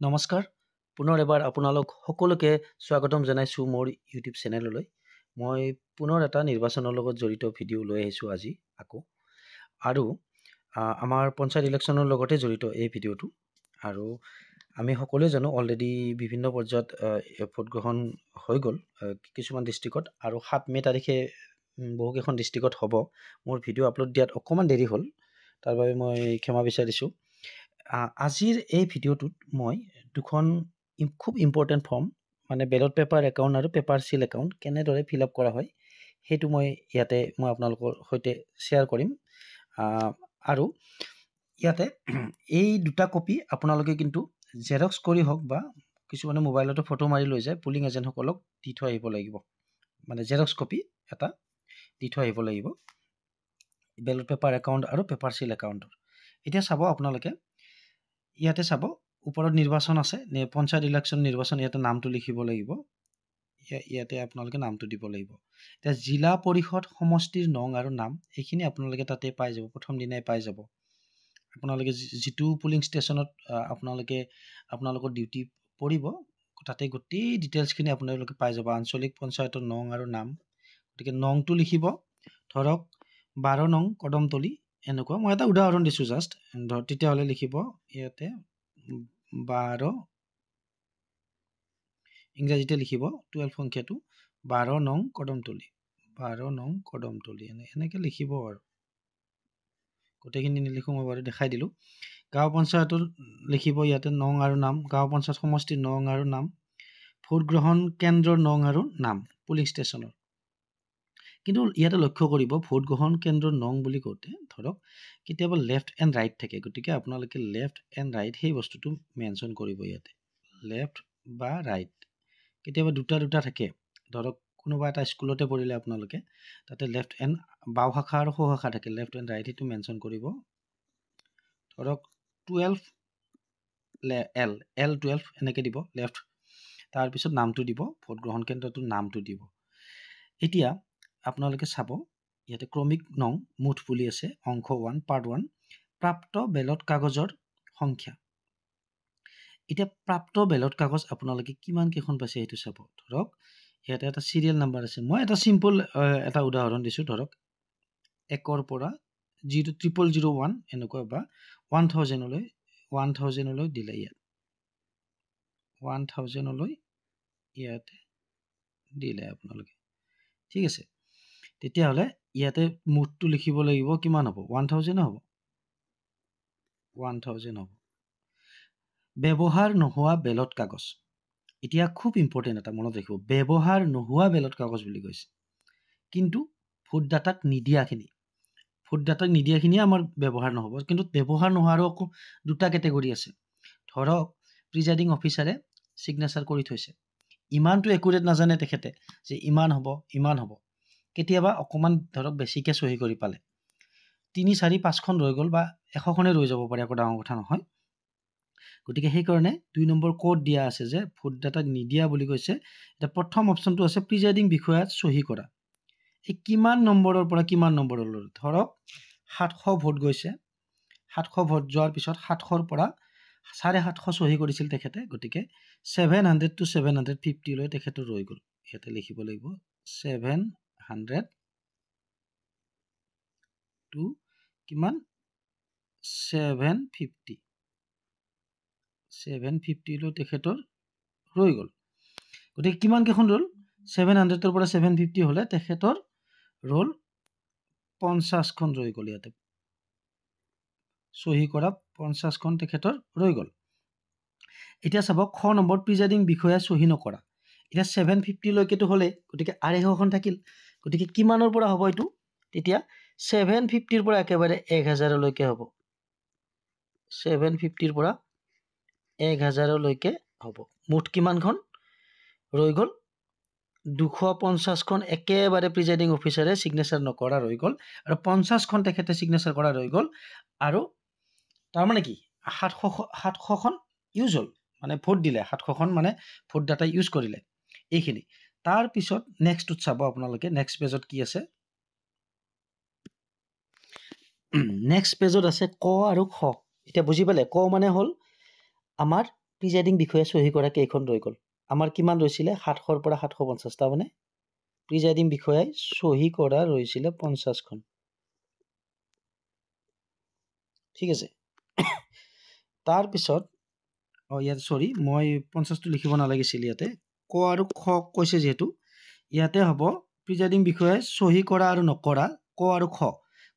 নমস্কাৰ পুনৰ এবাৰ আপোনালোক সকলোকে স্বাগতম জনাইছোঁ মোৰ ইউটিউব চেনেললৈ। মই পুনৰ এটা নিৰ্বাচনৰ লগত জড়িত ভিডিঅ' লৈ আহিছোঁ আজি আকৌ। আৰু আমাৰ পঞ্চায়ত ইলেকশ্যনৰ লগতে জড়িত এই ভিডিঅ'টো। আৰু আমি সকলোৱে জানো অলৰেডি বিভিন্ন পৰ্যায়ত ভোট গ্ৰহণ হৈ গ'ল কিছুমান ডিষ্ট্ৰিক্টত, আৰু 7 মে তাৰিখে বহুকেইখন ডিষ্ট্ৰিক্টত হ'ব। মোৰ ভিডিঅ' আপলোড দিয়াত অকণমান দেৰি হ'ল, তাৰ বাবে মই ক্ষমা বিচাৰিছোঁ। আজিৰ এই ভিডিঅ'টোত মই দুখন খুব ইম্পৰ্টেণ্ট ফৰ্ম, মানে বেলট পেপাৰ একাউণ্ট আৰু পেপাৰ চিল একাউণ্ট কেনেদৰে ফিল আপ কৰা হয় সেইটো মই আপোনালোকৰ সৈতে শ্বেয়াৰ কৰিম। আৰু ইয়াতে এই দুটা কপি আপোনালোকে কিন্তু জেৰক্স কৰি হওক বা কিছুমানে মোবাইলতো ফটো মাৰি লৈ যায়, পুলিং এজেণ্টসকলক দি থৈ আহিব লাগিব। মানে জেৰক্স কপি এটা দি থৈ আহিব লাগিব বেলট পেপাৰ একাউণ্ট আৰু পেপাৰ চিল একাউণ্টৰ। এতিয়া চাব আপোনালোকে, ইয়াতে চাব ওপৰত নিৰ্বাচন আছে, পঞ্চায়ত ইলেকশ্যন নিৰ্বাচন, ইয়াতে নামটো লিখিব লাগিব। ইয়াতে আপোনালোকে নামটো দিব লাগিব। এতিয়া জিলা পৰিষদ সমষ্টিৰ নং আৰু নাম এইখিনি আপোনালোকে তাতে পাই যাব, প্ৰথম দিনাই পাই যাব। আপোনালোকে যিটো পুলিং ষ্টেচনত আপোনালোকৰ ডিউটি পৰিব, তাতে গোটেই ডিটেইলছখিনি আপোনালোকে পাই যাব, আঞ্চলিক পঞ্চায়তৰ নং আৰু নাম। গতিকে নংটো লিখিব, ধৰক 12 নং কদমতলী এনেকুৱা, মই এটা উদাহৰণ দিছোঁ জাষ্ট। তেতিয়াহ'লে লিখিব ইয়াতে 12, ইংৰাজীতে লিখিব 12 সংখ্যাটো 12 নং কদমতলী, 12 নং কদমতলী এনেকৈ লিখিব। আৰু গোটেইখিনি নিলিখোঁ, মই বাৰু দেখাই দিলোঁ। গাঁও পঞ্চায়তৰ লিখিব ইয়াতে নং আৰু নাম, গাঁও পঞ্চায়ত সমষ্টিৰ নং আৰু নাম, ভোট গ্ৰহণ কেন্দ্ৰৰ নং আৰু নাম পুলিং ষ্টেচনৰ। কিন্তু ইয়াতে লক্ষ্য কৰিব, ভোট গ্ৰহণ কেন্দ্ৰৰ নং বুলি কওঁতে ধৰক কেতিয়াবা লেফ্ট এণ্ড ৰাইট থাকে, গতিকে আপোনালোকে লেফ্ট এণ্ড ৰাইট সেই বস্তুটো মেনশ্যন কৰিব ইয়াতে, লেফ্ট বা ৰাইট। কেতিয়াবা দুটা থাকে, ধৰক কোনোবা এটা স্কুলতে পঢ়িলে আপোনালোকে তাতে লেফ্ট এণ্ড বাওঁ শাখা আৰু সোঁ শাখা থাকে, লেফ্ট এণ্ড ৰাইট সেইটো মেনশ্যন কৰিব। ধৰক 12 L12 এনেকৈ দিব লেফ্ট, তাৰপিছত নামটো দিব, ভোট গ্ৰহণ কেন্দ্ৰটোৰ নামটো দিব। এতিয়া আপোনালোকে চাব ইয়াতে ক্ৰমিক নং মুঠ বুলি আছে, অংশ 1 পাৰ্ট 1, প্ৰাপ্ত বেলট কাগজৰ সংখ্যা। এতিয়া প্ৰাপ্ত বেলট কাগজ আপোনালোকে কিমান কেইখন পাইছে সেইটো চাব। ধৰক ইয়াতে এটা চিৰিয়েল নাম্বাৰ আছে, মই এটা চিম্পল এটা উদাহৰণ দিছোঁ। ধৰক 1ৰ পৰা 0001 এনেকুৱা বা 1000লৈ দিলে, ইয়াত 1000লৈ ইয়াতে দিলে আপোনালোকে, ঠিক আছে। তেতিয়াহ'লে ইয়াতে মুঠটো লিখিব লাগিব, কিমান হ'ব? 1000 হ'ব, 1000 হ'ব। ব্যৱহাৰ নোহোৱা বেলট কাগজ, এতিয়া খুব ইম্পৰ্টেণ্ট এটা মনত ৰাখিব, ব্যৱহাৰ নোহোৱা বেলট কাগজ বুলি কৈছে। কিন্তু ভোটদাতাক নিদিয়াখিনিয়ে আমাৰ ব্যৱহাৰ নহ'ব। কিন্তু ব্যৱহাৰ নোহোৱাৰো আকৌ দুটা কেটেগৰী আছে। ধৰক প্ৰিজাইডিং অফিচাৰে ছিগনেচাৰ কৰি থৈছে, ইমানটো একুৰেট নাজানে তেখেতে যে ইমান হ'ব ইমান হ'ব, কেতিয়াবা অকণমান ধৰক বেছিকৈ চহী কৰি পালে 3, 4, 5খন ৰৈ গ'ল বা 100খনে ৰৈ যাব পাৰে, একো ডাঙৰ কথা নহয়। গতিকে সেইকাৰণে 2 নম্বৰ কোড দিয়া আছে যে ভোটদাতাক নিদিয়া বুলি কৈছে। এতিয়া প্ৰথম অপশ্যনটো আছে প্ৰিজাইডিং বিষয়াত চহী কৰা। এই কিমান নম্বৰৰ পৰা কিমান নম্বৰলৈ, ধৰক 700 ভোট গৈছে, 700 ভোট যোৱাৰ পিছত 700ৰ পৰা 750 চহী কৰিছিল তেখেতে, গতিকে 700 to 750লৈ তেখেতৰ ৰৈ গ'ল। ইয়াতে লিখিব লাগিব 700 to কিমান 750লৈ তেখেতৰ ৰৈ গ'ল। গতিকে কিমান কেইখন ৰ'ল? 700ৰ পৰা 750 হ'লে তেখেতৰ ৰ'ল 50খন ৰৈ গ'ল। ইয়াতে চহী কৰা 50খন তেখেতৰ ৰৈ গ'ল। এতিয়া চাব খ নম্বৰ প্ৰিজাইডিং বিষয়া চহী নকৰা। এতিয়া 750লৈকেতো হ'লে, গতিকে 250খন থাকিল। গতিকে কিমানৰ পৰা হ'ব এইটো? তেতিয়া 750ৰ পৰা একেবাৰে 1000লৈকে হ'ব, 750ৰ পৰা 1000লৈকে হ'ব। মুঠ কিমানখন ৰৈ গ'ল? 250খন একেবাৰে প্ৰিজাইডিং অফিচাৰে ছিগনেচাৰ নকৰা ৰৈ গ'ল, আৰু 50খন তেখেতে ছিগনেচাৰ কৰা ৰৈ গ'ল। আৰু তাৰমানে কি 700খন ইউজ হ'ল, মানে ভোট দিলে 700খন, মানে ভোটদাতাই ইউজ কৰিলে এইখিনি। তাৰপিছত নেক্সটটোত চাব আপোনালোকে, নেক্সট পেজত কি আছে। নেক্সট পেজত আছে ক আৰু খ। এতিয়া বুজি পালে, ক মানে হ'ল আমাৰ প্ৰিজাইডিং বিষয়ে চহী কৰা কেইখন ৰৈ গ'ল আমাৰ কিমান ৰৈছিলে 700 পৰা 750 টা মানে প্ৰিজাইডিং বিষয়াই চহী কৰা ৰৈছিলে 50খন ঠিক আছে তাৰ পিছত ইয়াত সৰি মই 50টো লিখিব নালাগিছিল ইয়াতে ক আৰু খ কৈছে যেহেতু ইয়াতে হ'ব প্ৰিজাইডিং বিষয়াই চহী কৰা আৰু নকৰা ক আৰু খ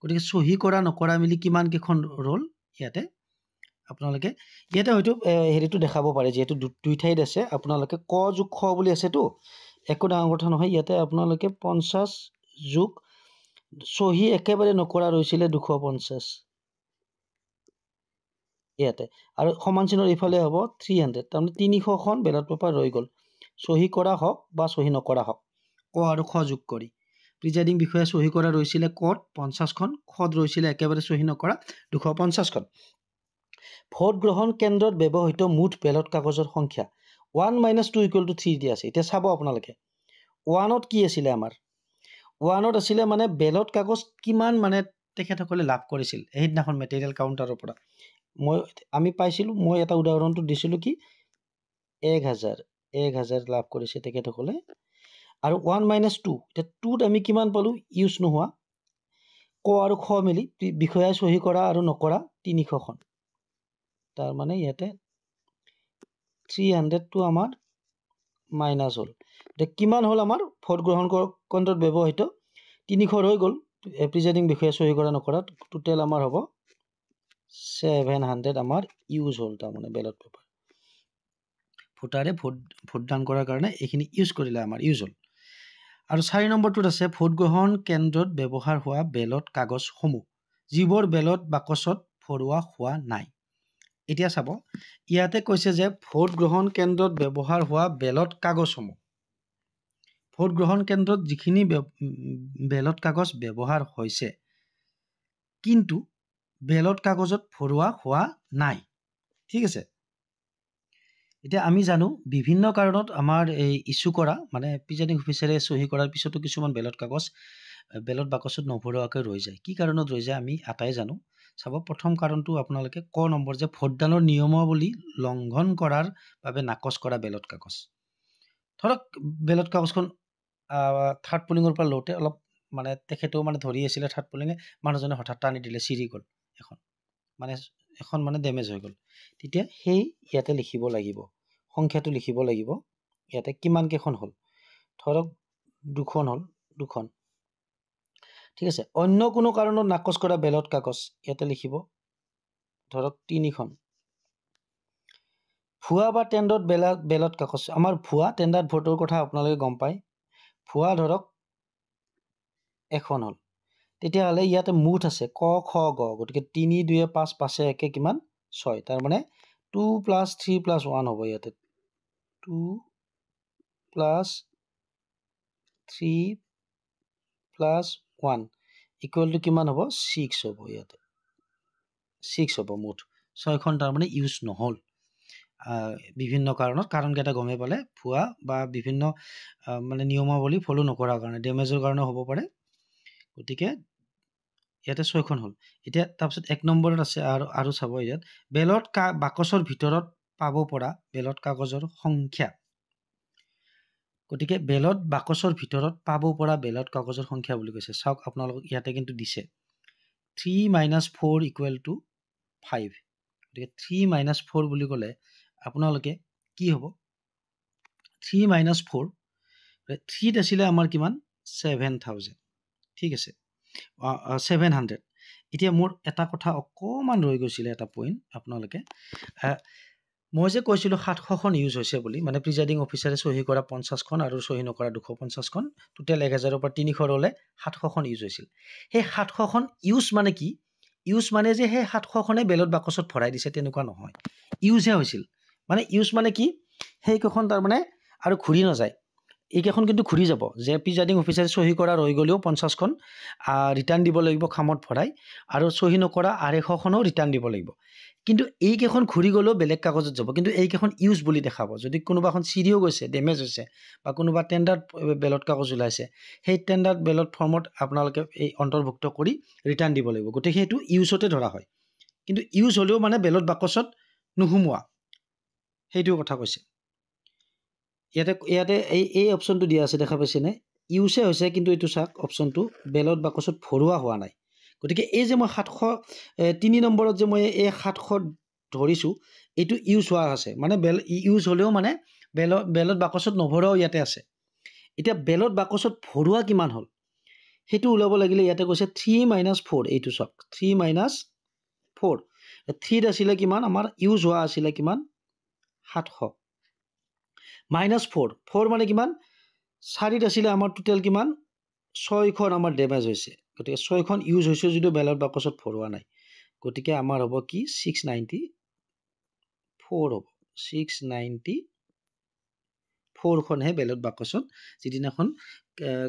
গতিকে চহী কৰা নকৰা মিলি কিমান কেইখন ৰ'ল ইয়াতে আপোনালোকে ইয়াতে হয়তো হেৰিটো দেখাব পাৰে যেহেতু দুই ঠাইত আছে আপোনালোকে ক যোগ খ বুলি আছেতো একো ডাঙৰ কথা নহয় ইয়াতে আপোনালোকে 50 যোগ চহী একেবাৰে নকৰা ৰৈছিলে 250 ইয়াতে আৰু সমান চিনৰ ইফালে হ'ব 300 তাৰমানে 300খন বেলট পেপাৰ ৰৈ গ'ল চহী কৰা হওক বা চহী নকৰা হওক ক আৰু খ যোগ কৰি প্ৰিজাইডিং বিষয়ে চহী কৰা ৰৈছিলে কত 50খন খত ৰৈছিলে একেবাৰে চহী নকৰা 250খন ভোট গ্ৰহণ কেন্দ্ৰত ব্যৱহৃত মুঠ বেলট কাগজৰ সংখ্যা 1 - 2 = 3 দিয়া আছে এতিয়া চাব আপোনালোকে 1ত কি আছিলে আমাৰ 1ত আছিলে মানে বেলট কাগজ কিমান মানে তেখেতসকলে লাভ কৰিছিল এইদিনাখন মেটেৰিয়েল কাউণ্টাৰৰ পৰা আমি পাইছিলো মই এটা উদাহৰণটো দিছিলো কি 1000 লাভ কৰিছে তেখেতসকলে আৰু 1 - 2 এটা 2ত আমি কিমান পালো ইউজ নোহোৱা ক আৰু খ মিলি বিষয়া চহী কৰা আৰু নকৰা 300খন তাৰ মানে ইয়াতে 300টো আমাৰ মাইনাস হল কিমান হল আমাৰ ভোট গ্ৰহণ কেন্দ্ৰত ব্যৱহৃত 300 হৈ গ'ল প্ৰিজাইডিং বিষয়া চহী কৰা নকৰা টোটেল আমাৰ হ'ব 700 আমাৰ ইউজ হল তাৰ মানে বেলট পেপাৰ ভোটাৰে ভোটদান কৰাৰ কাৰণে এইখিনি ইউজ কৰিলে আমাৰ ইউজ হল আৰু 4 নম্বৰটোত আছে ভোট গ্ৰহণ কেন্দ্ৰত ব্যৱহাৰ হোৱা বেলট কাগজসমূহ যিবোৰ বেলট বাকচত ভৰোৱা হোৱা নাই এতিয়া চাব ইয়াতে কৈছে যে ভোট গ্ৰহণ কেন্দ্ৰত ব্যৱহাৰ হোৱা বেলট কাগজসমূহ ভোট গ্ৰহণ কেন্দ্ৰত যিখিনি বেলট কাগজ ব্যৱহাৰ হৈছে কিন্তু বেলট কাগজত ভৰোৱা হোৱা নাই ঠিক আছে এতিয়া আমি জানো বিভিন্ন কাৰণত আমাৰ এই ইস্যু কৰা মানে প্ৰিজাইডিং অফিচাৰে চহী কৰাৰ পিছতো কিছুমান বেলট কাগজ বেলট বাকচত নভৰোৱাকৈ ৰৈ যায় কি কাৰণত ৰৈ যায় আমি আটাই জানো চাব প্ৰথম কাৰণটো আপোনালোকে ক নম্বৰ যে ভোটদানৰ নিয়মাৱলী লংঘন কৰাৰ বাবে নাকচ কৰা বেলট কাগজ ধৰক বেলট কাগজখন থাৰ্ড পুলিঙৰ পৰা লওঁতে অলপ মানে তেখেতেও মানে ধৰি আছিলে থাৰ্ড পুলিঙে মানুহজনে হঠাৎ টানি দিলে চিৰি গ'ল এখন মানে ডেমেজ হৈ গ'ল তেতিয়া সেই ইয়াতে লিখিব লাগিব সংখ্যাটো লিখিব লাগিব ইয়াতে কিমান কেইখন হল ধৰক দুখন হল দুখন ঠিক আছে অন্য কোনো কাৰণত নাকচ কৰা বেলট কাগজ ইয়াতে লিখিব ধৰক 3খন ভুৱা বা টেণ্ডাৰত বেলট কাগজ আমাৰ ভুৱা টেণ্ডাৰত ভোটৰ কথা আপোনালোকে গম পায় ভুৱা ধৰক এখন হল তেতিয়াহ'লে ইয়াতে মুঠ আছে ক খ গ গতিকে 3 2 5 5 একে কিমান 6 তাৰ মানে 2 + 3 + 1 হ'ব ইয়াতে 2 + 3 + 1 = কিমান হ'ব 6 হ'ব ইয়াতে 6 হ'ব মুঠ 6খন তাৰ মানে ইউজ নহল বিভিন্ন কাৰণত কাৰণ কেইটা গমে পালে ভুৱা বা বিভিন্ন মানে নিয়মাৱলী ফলো নকৰাৰ কাৰণে ডেমেজৰ কাৰণে হ'ব পাৰে গতিকে ইয়াতে 6খন হল এতিয়া তাৰপিছত 1 নম্বৰত আছে আৰু চাব ইয়াত বেলট বাকচৰ ভিতৰত পাব পৰা বেলট কাগজৰ সংখ্যা গতিকে বেলট বাকচৰ ভিতৰত পাব পৰা বেলট কাগজৰ সংখ্যা বুলি কৈছে চাওক আপোনালোকক ইয়াতে কিন্তু দিছে 3 - 4 = 5 গতিকে 3 - 4 বুলি ক'লে আপোনালোকে কি হ'ব 3 - 4 3ত আছিলে আমাৰ কিমান 7000 ঠিক আছে 700 এতিয়া মোৰ এটা কথা অকমান ৰৈ গৈছিলে এটা পইণ্ট আপোনালোকে মই যে কৈছিলো 700খন ইউজ হৈছে বুলি মানে প্ৰিজাইডিং অফিচাৰে চহী কৰা 50খন আৰু চহী নকৰা 250খন টোটেল 1000ৰ পৰা 300 ৰলে 700খন ইউজ হৈছিল সেই 700খন ইউজ মানে কি ইউজ মানে যে সেই 700খনে বেলট বাকচত ভৰাই দিছে তেনেকুৱা নহয় ইউজহে হৈছিল মানে ইউজ মানে কি সেইকেইখন তাৰ মানে আৰু ঘূৰি নাযায় এইকেইখন কিন্তু ঘূৰি যাব যে প্ৰিজাইডিং অফিচাৰে চহী কৰা ৰৈ গ'লেও 50খন ৰিটাৰ্ণ দিব লাগিব খামত ভৰাই আৰু চহী নকৰা 250খনো ৰিটাৰ্ণ দিব লাগিব কিন্তু এইকেইখন ঘূৰি গ'লেও বেলেগ কাগজত যাব কিন্তু এইকেইখন ইউজ বুলি দেখাব যদি কোনোবাখন চিৰিও গৈছে ডেমেজ হৈছে বা কোনোবা টেণ্ডাৰ বেলট কাগজ ওলাইছে সেই টেণ্ডাৰ বেলট ফৰ্মত আপোনালোকে এই অন্তৰ্ভুক্ত কৰি ৰিটাৰ্ণ দিব লাগিব গতিকে সেইটো ইউজতে ধৰা হয় কিন্তু ইউজ হ'লেও মানে বেলট বাকচত নুসুমোৱা সেইটো কথা কৈছে ইয়াতে এই অপশ্যনটো দিয়া আছে দেখা পাইছেনে ইউজে হৈছে কিন্তু এইটো চাওক অপশ্যনটো বেলট বাকচত ভৰোৱা হোৱা নাই গতিকে এই যে মই 703 নম্বৰত যে মই এই 700 ধৰিছোঁ এইটো ইউজ হোৱা আছে মানে ইউজ হ'লেও মানে বেলট বাকচত নভৰাও ইয়াতে আছে এতিয়া বেলট বাকচত ভৰোৱা কিমান হ'ল সেইটো ওলাব লাগিলে ইয়াতে কৈছে 3 - 4 এইটো চাওক 3 - 4 3 আছিলে কিমান আমাৰ ইউজ হোৱা আছিলে কিমান 700 -4 4 মানে কিমান 4 আছিলে আমাৰ টোটেল কিমান 6খন আমাৰ ডেমেজ হৈছে গতিকে 6খন ইউজ হৈছে যদিও বেলট বাকচত ভৰোৱা নাই গতিকে আমাৰ হ'ব কি 694 হ'ব 694 খনহে বেলট বাকচত যিদিনাখন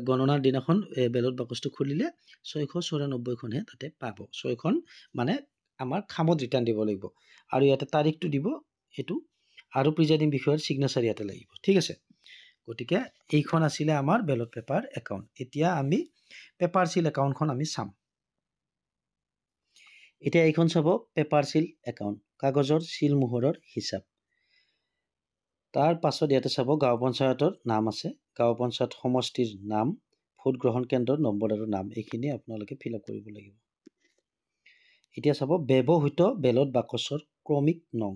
গণনাৰ দিনাখন বেলট বাকচটো খুলিলে 694 খনহে তাতে পাব 6খন মানে আমাৰ খামত ৰিটাৰ্ণ দিব লাগিব আৰু ইয়াতে তাৰিখটো দিব এইটো আৰু প্ৰিজাইডিং বিষয়ৰ সিগনেচাৰ ইয়াতে লাগিব ঠিক আছে গতিকে এইখন আছিলে আমাৰ বেলট পেপাৰ একাউণ্ট এতিয়া আমি পেপাৰ সিল একাউণ্টখন আমি চাম এতিয়া এইখন চাব পেপাৰ সিল একাউণ্ট কাগজৰ সিল মোহৰৰ হিচাপ তাৰ পাছত ইয়াতে চাব গাঁও পঞ্চায়তৰ নাম আছে গাঁও পঞ্চায়ত সমষ্টিৰ নাম ভোট গ্ৰহণ কেন্দ্ৰৰ নম্বৰ আৰু নাম এইখিনি আপোনালোকে ফিল আপ কৰিব লাগিব এতিয়া চাব ব্যৱহৃত বেলট বাকচৰ ক্ৰমিক নং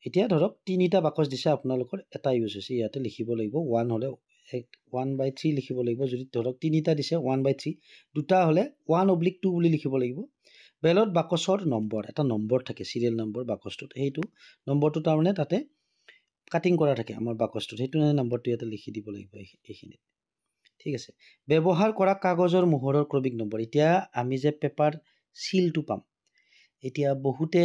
এতিয়া ধৰক 3টা বাকচ দিছে আপোনালোকৰ এটা ইউজ হৈছে ইয়াতে লিখিব লাগিব 1 হলে 1/3 লিখিব লাগিব যদি ধৰক 3টা দিছে 1/3 দুটা হলে 1/2 বুলি লিখিব লাগিব বেলট বাকচৰ নম্বৰ এটা নম্বৰ থাকে সিৰিয়েল নম্বৰ বাকচটোত সেইটো নম্বৰটো তাৰমানে তাতে কাটিং কৰা থাকে আমাৰ বাকচটোত সেইটো নম্বৰটো ইয়াতে লিখি দিব লাগিব এইখিনিত ঠিক আছে ব্যৱহাৰ কৰা কাগজৰ মোহৰৰ ক্ৰমিক নম্বৰ এতিয়া আমি যে পেপাৰ সিলটো পাম এতিয়া বহুতে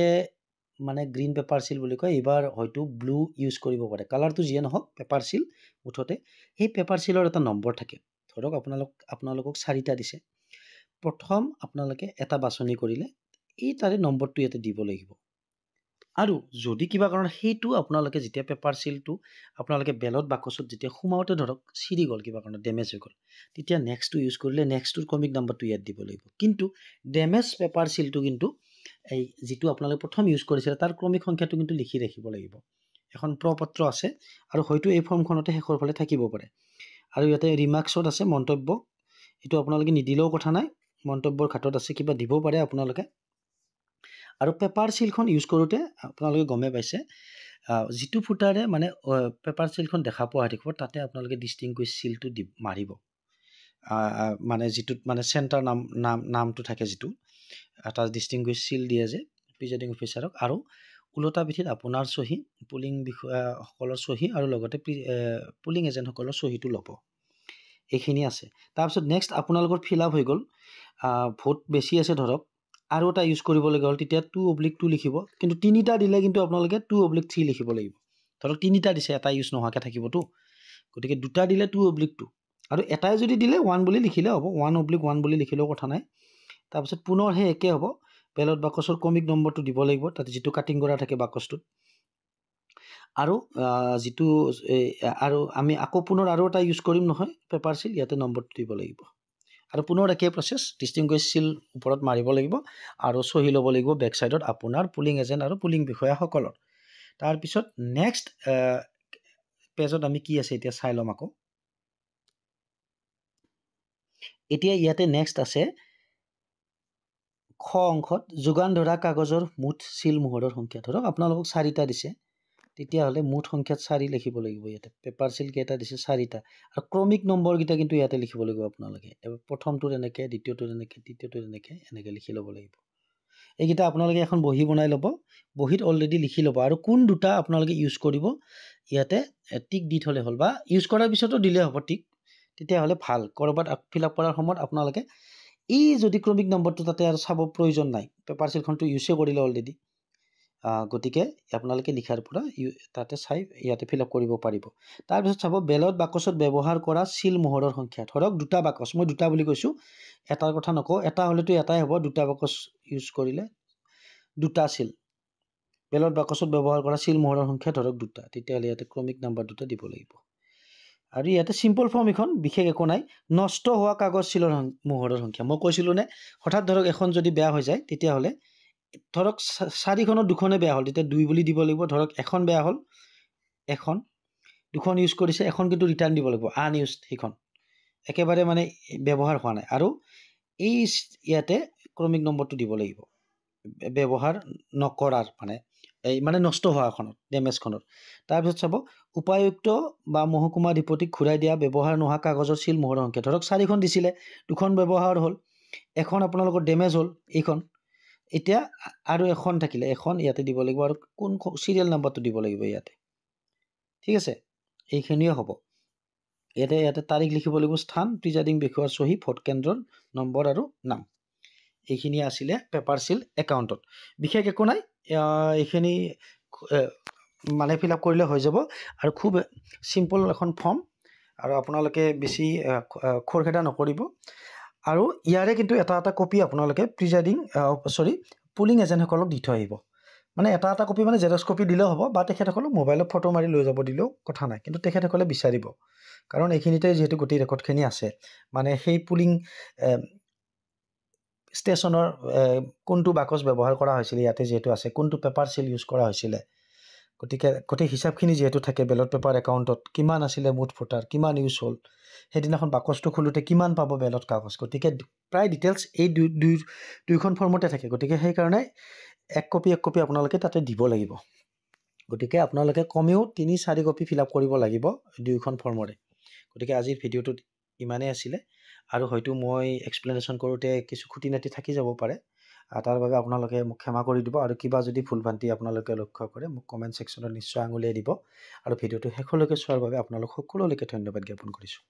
মানে গ্ৰীণ পেপাৰ সিল বুলি কয় এবাৰ হয়তো ব্লু ইউজ কৰিব পাৰে কালাৰটো যিয়ে নহওক পেপাৰ সিল মুঠতে এই পেপাৰ সিলৰ এটা নম্বৰ থাকে ধৰক আপোনালোকক 4টা দিছে প্ৰথম আপোনালোকে এটা বাছনি কৰিলে এই তাৰে নম্বৰটো ইয়াতে দিব লাগিব আৰু যদি কিবা কাৰণ সেইটো আপোনালোকে যেতিয়া পেপাৰ সিলটো আপোনালোকে বেলট বাকচত যেতিয়া সোমাওতে ধৰক চিৰি গ'ল কিবা কাৰণ ডেমেজ হৈ গ'ল তেতিয়া নেক্সটটো ইউজ কৰিলে নেক্সটৰ ক্ৰমিক নম্বৰটো ইয়াত দিব লাগিব কিন্তু ডেমেজ পেপাৰ সিলটো কিন্তু এই যেটো আপোনালোকে প্ৰথম ইউজ কৰিছিল তাৰ ক্ৰমিক সংখ্যাটো কিন্তু লিখি ৰাখিব লাগিব এখন প্ৰপত্ৰ আছে আৰু হয়তো এই ফৰ্মখনতে শেষৰ ফালে থাকিব পাৰে আৰু ইয়াতে ৰিমাৰ্কছত আছে মন্তব্য এটো আপোনালোকে নিদিলেও কথা নাই মন্তব্যৰ খাতত আছে কিবা দিব পাৰে আপোনালোকে আৰু পেপাৰ সিলখন ইউজ কৰোতে আপোনালোকে গমে পাইছে যেটো ফুটাৰে মানে পেপাৰ সিলখন দেখা পোৱা থাকিব তাতে আপোনালোকে ডিস্টিংগুইশ সিলটো মাৰিব মানে যেটো মানে সেন্টাৰ নামটো থাকে যেটো এটা ডিস্টিংগুইশ সিল দিয়ে যে প্ৰিজাইডিং অফিচাৰক আৰু উলটা পিঠিত আপোনাৰ সহি পুলিং বিষয়াসকলৰ সহি আৰু লগতে পুলিং এজেন্টসকলৰ সহিটো ল'ব এইখিনি আছে তাৰপিছত নেক্সট আপোনালোকৰ ফিল আপ হৈ গ'ল ভোট বেছি আছে ধৰক আৰু এটা ইউজ কৰিব লগা হ'ল তেতিয়া 2/2 লিখিব কিন্তু 3টা দিলে কিন্তু আপোনালোকে 2/3 লিখিব লাগিব ধৰক 3টা দিছে এটা ইউজ নোহোৱাকে থাকিবতো গতিকে দুটা দিলে 2/2 আৰু এটাই যদি দিলে 1 বুলি লিখিলে হ'ব 1/1 বুলি লিখিলেও কথা নাই তাৰপিছত পুনৰ হে একে হ'ব বেলট বাকচৰ ক্ৰমিক নম্বৰটো দিব লাগিব তাতে যেটো কাটিং কৰা থাকে বাকচটোত আৰু যেটো আৰু আমি আকৌ পুনৰ আৰু এটা ইউজ কৰিম নহয় পেপাৰ সিল ইয়াতে নম্বৰটো দিব লাগিব আৰু পুনৰ একে প্ৰসেস ডিস্টিংগুইশ সিল ওপৰত মাৰিব লাগিব আৰু সহি ল'ব লাগিব বেক সাইডত আপোনাৰ পুলিং এজেন্ট আৰু পুলিং বিষয়াসকলৰ তাৰ পিছত নেক্সট পেজত আমি কি আছে এতিয়া চাই লম আকৌ এতিয়া ইয়াতে নেক্সট আছে খ অংশত যোগান ধৰা কাগজৰ মুঠ সিল মোহৰৰ সংখ্যা ধৰক আপোনালোকক 4টা দিছে তেতিয়া হলে মুঠ সংখ্যাত 4 লিখিব লাগিব ইয়াতে পেপাৰ সিল কেটা দিছে 4টা আৰু ক্ৰমিক নম্বৰ কিটা কিন্তু ইয়াতে লিখিব লাগিব আপোনালোকে প্ৰথমটো এনেকে দ্বিতীয়টো এনেকে তৃতীয়টো এনেকে লিখি ল'ব লাগিব এইকিটা আপোনালোকে এখন বহি বনাই ল'ব বহিত অলৰেডি লিখি ল'ব আৰু কোন দুটা আপোনালোকে ইউজ কৰিব ইয়াতে টিক দি থলে হ'ল বা ইউজ কৰাৰ পিছতো দিলে হ'ব টিক তেতিয়া হলে ভাল কৰবাত ফিল আপ কৰাৰ সময়ত আপোনালোকে এই যদি ক্ৰমিক নম্বৰটো তাতে আৰু চাব প্ৰয়োজন নাই পেপাৰ সিলখনটো ইউজে কৰিলে অলৰেডি গতিকে আপোনালোকে লিখাৰ পৰা তাতে চাই ইয়াতে ফিল আপ কৰিব পাৰিব তাৰ পিছত চাব বেলট বাকচত ব্যৱহাৰ কৰা সিল মোহৰৰ সংখ্যা ধৰক দুটা বাকচ মই দুটা বুলি কৈছো এটাৰ কথা নকও এটা হলেতো এটাই হ'ব দুটা বাকচ ইউজ কৰিলে দুটা সিল বেলট বাকচত ব্যৱহাৰ কৰা সিল মোহৰৰ সংখ্যা ধৰক দুটা তেতিয়া হলে ইয়াতে ক্ৰমিক নম্বৰ দুটা দিব লাগিব আৰু ইয়াতে সিম্পল ফৰ্ম এখন বিশেষ একো নাই নষ্ট হোৱা কাগজ সিলৰ মোহৰৰ সংখ্যা মই কৈছিলো নে হঠাৎ ধৰক এখন যদি বেয়া হৈ যায় তেতিয়া হলে ধৰক 4খনত 2খনে বেয়া হ'ল, তেতিয়া 2 বুলি দিব লাগিব। ধৰক এখন বেয়া হ'ল, এখন 2খন ইউজ কৰিছে, এখন কিন্তু ৰিটাৰ্ণ দিব লাগিব, আনইউজড সেইখন একেবাৰে মানে ব্যৱহাৰ হোৱা নাই। আৰু এই ইয়াতে ক্ৰমিক নম্বৰটো দিব লাগিব, ব্যৱহাৰ নকৰাৰ মানে নষ্ট হোৱাখনত, ডেমেজখনত। তাৰপিছত চাব উপায়ুক্ত বা মহকুমাধিপতিক ঘূৰাই দিয়া ব্যৱহাৰ নোহোৱা কাগজৰ চিল মোহৰৰ সংখ্যা। ধৰক 4খন দিছিলে, 2খন ব্যৱহাৰ হ'ল, এখন আপোনালোকৰ ডেমেজ হ'ল, এইখন। এতিয়া আৰু এখন থাকিলে, এখন ইয়াতে দিব লাগিব, আৰু কোন চিৰিয়েল নাম্বাৰটো দিব লাগিব ইয়াতে। ঠিক আছে, এইখিনিয়ে হ'ব। ইয়াতে তাৰিখ লিখিব লাগিব, স্থান, প্ৰিজাইডিং বিষয়াৰ চহী, ভোট কেন্দ্ৰৰ নম্বৰ আৰু নাম। এইখিনি আছিলে পেপাৰ চিল একাউণ্টত। বিশেষ একো নাই, এইখিনি মানে ফিল আপ কৰিলে হৈ যাব। আৰু খুব চিম্পল এখন ফৰ্ম, আৰু আপোনালোকে বেছি খৰখেদা নকৰিব। আৰু ইয়াৰে কিন্তু এটা কপি আপোনালোকে পুলিং এজেণ্টসকলক দি থৈ আহিব। মানে এটা কপি মানে জেৰক্স কপি দিলেও হ'ব, বা তেখেতসকলক মোবাইলত ফটো মাৰি লৈ যাব দিলেও কথা নাই, কিন্তু তেখেতসকলে বিচাৰিব, কাৰণ এইখিনিতে যিহেতু গোটেই ৰেকৰ্ডখিনি আছে। মানে সেই পুলিং ষ্টেচনৰ কোনটো বাকচ ব্যৱহাৰ কৰা হৈছিলে ইয়াতে যিহেতু আছে, কোনটো পেপাৰ চিল ইউজ কৰা হৈছিলে, গতিকে গোটেই হিচাপখিনি যিহেতু থাকে, বেলট পেপাৰ একাউণ্টত কিমান আছিলে মুঠ ভোটাৰ, কিমান ইউজ হ'ল, সেইদিনাখন বাকচটো খোলোতে কিমান পাব বেলট কাগজ, গতিকে প্ৰায় ডিটেইলছ এই দুইখন ফৰ্মতে থাকে। গতিকে সেইকাৰণে এক কপি আপোনালোকে তাতে দিব লাগিব। গতিকে আপোনালোকে কমেও 3-4 কপি ফিল আপ কৰিব লাগিব দুইখন ফৰ্মৰে। গতিকে আজিৰ ভিডিঅ'টোত ইমানেই আছিলে, আৰু হয়তো মই এক্সপ্লেনেশ্যন কৰোঁতে কিছু খুটি নাটি থাকি যাব পাৰে, তাৰ বাবে আপোনালোকে মোক ক্ষমা কৰি দিব। আৰু কিবা যদি ভুল ভ্ৰান্তি আপোনালোকে লক্ষ্য কৰে, মোক কমেণ্ট ছেকশ্যনত নিশ্চয় আঙুলিয়াই দিব। আৰু ভিডিঅ'টো শেষলৈকে চোৱাৰ বাবে আপোনালোক সকলোলৈকে ধন্যবাদ জ্ঞাপন কৰিছোঁ।